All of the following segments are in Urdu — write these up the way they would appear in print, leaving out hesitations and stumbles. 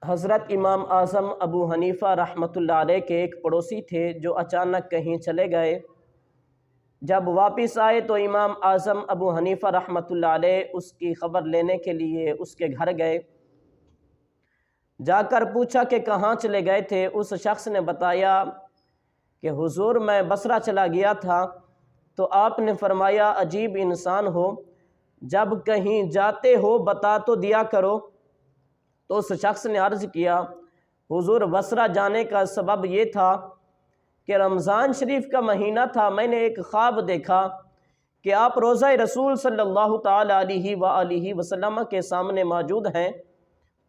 حضرت امام اعظم ابو حنیفہ رحمۃ اللہ علیہ کے ایک پڑوسی تھے جو اچانک کہیں چلے گئے۔ جب واپس آئے تو امام اعظم ابو حنیفہ رحمۃ اللہ علیہ اس کی خبر لینے کے لیے اس کے گھر گئے۔ جا کر پوچھا کہ کہاں چلے گئے تھے۔ اس شخص نے بتایا کہ حضور میں بصرہ چلا گیا تھا۔ تو آپ نے فرمایا عجیب انسان ہو، جب کہیں جاتے ہو بتا تو دیا کرو۔ تو اس شخص نے عرض کیا حضور بصرہ جانے کا سبب یہ تھا کہ رمضان شریف کا مہینہ تھا، میں نے ایک خواب دیکھا کہ آپ روضہ رسول صلی اللہ تعالی علیہ وآلہ وسلم کے سامنے موجود ہیں۔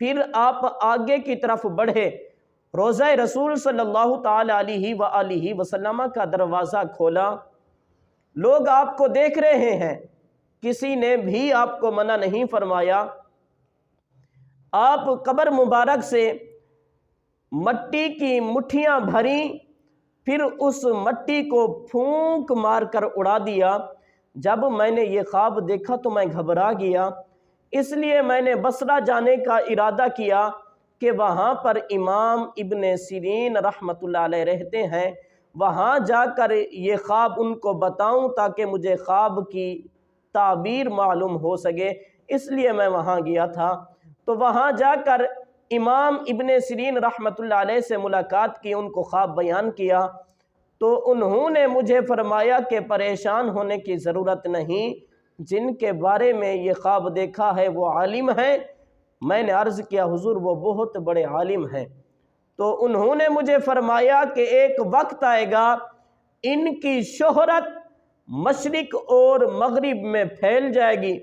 پھر آپ آگے کی طرف بڑھے، روضہ رسول صلی اللہ تعالی علیہ وآلہ وسلم کا دروازہ کھولا، لوگ آپ کو دیکھ رہے ہیں، کسی نے بھی آپ کو منع نہیں فرمایا۔ آپ قبر مبارک سے مٹی کی مٹھیاں بھریں، پھر اس مٹی کو پھونک مار کر اڑا دیا۔ جب میں نے یہ خواب دیکھا تو میں گھبرا گیا، اس لیے میں نے بصرہ جانے کا ارادہ کیا کہ وہاں پر امام ابن سیرین رحمۃ اللہ علیہ رہتے ہیں، وہاں جا کر یہ خواب ان کو بتاؤں تاکہ مجھے خواب کی تعبیر معلوم ہو سکے، اس لیے میں وہاں گیا تھا۔ تو وہاں جا کر امام ابن سیرین رحمۃ اللہ علیہ سے ملاقات کی، ان کو خواب بیان کیا تو انہوں نے مجھے فرمایا کہ پریشان ہونے کی ضرورت نہیں، جن کے بارے میں یہ خواب دیکھا ہے وہ عالم ہیں۔ میں نے عرض کیا حضور وہ بہت بڑے عالم ہیں۔ تو انہوں نے مجھے فرمایا کہ ایک وقت آئے گا ان کی شہرت مشرق اور مغرب میں پھیل جائے گی،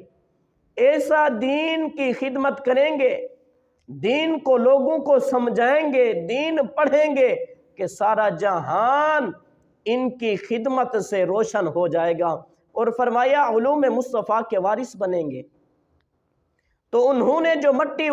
ایسا دین کی خدمت کریں گے، دین کو لوگوں کو سمجھائیں گے، دین پڑھیں گے کہ سارا جہان ان کی خدمت سے روشن ہو جائے گا، اور فرمایا علوم مصطفیٰ کے وارث بنیں گے۔ تو انہوں نے جو مٹی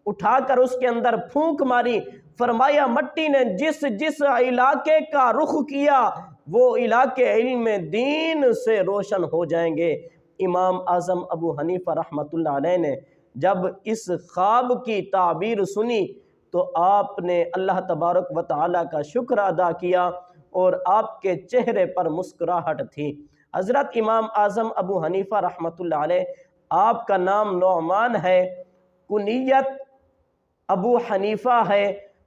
اٹھا کر اس کے اندر پھونک ماری، فرمایا مٹی نے جس جس علاقے کا رخ کیا وہ علاقے علم دین سے روشن ہو جائیں گے۔ امام اعظم ابو حنیفہ رحمۃ اللہ علیہ نے جب اس خواب کی تعبیر سنی تو آپ نے اللہ تبارک و تعالیٰ کا شکر ادا کیا اور آپ کے چہرے پر مسکراہٹ تھی۔ حضرت امام اعظم ابو حنیفہ رحمۃ اللہ علیہ، آپ کا نام نعمان ہے، کنیت ابو حنیفہ ہے،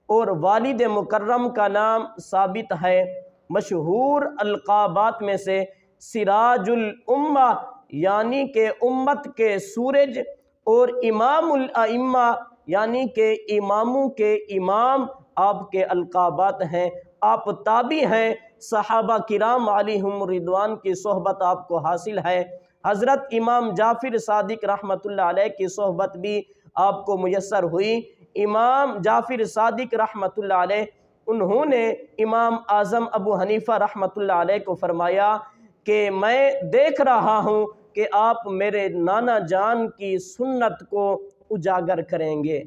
اور والد مکرم کا نام ثابت ہے۔ مشہور القابات میں سے سراج الامہ یعنی کہ امت کے سورج، اور امام الائمہ یعنی کہ اماموں کے امام آپ کے القابات ہیں۔ آپ تابعی ہیں، صحابہ کرام علیہم رضوان کی صحبت آپ کو حاصل ہے۔ حضرت امام جعفر صادق رحمۃ اللہ علیہ کی صحبت بھی آپ کو میسر ہوئی۔ امام جعفر صادق رحمۃ اللہ علیہ انہوں نے امام اعظم ابو حنیفہ رحمۃ اللہ علیہ کو فرمایا کہ میں دیکھ رہا ہوں کہ آپ میرے نانا جان کی سنت کو اجاگر کریں گے۔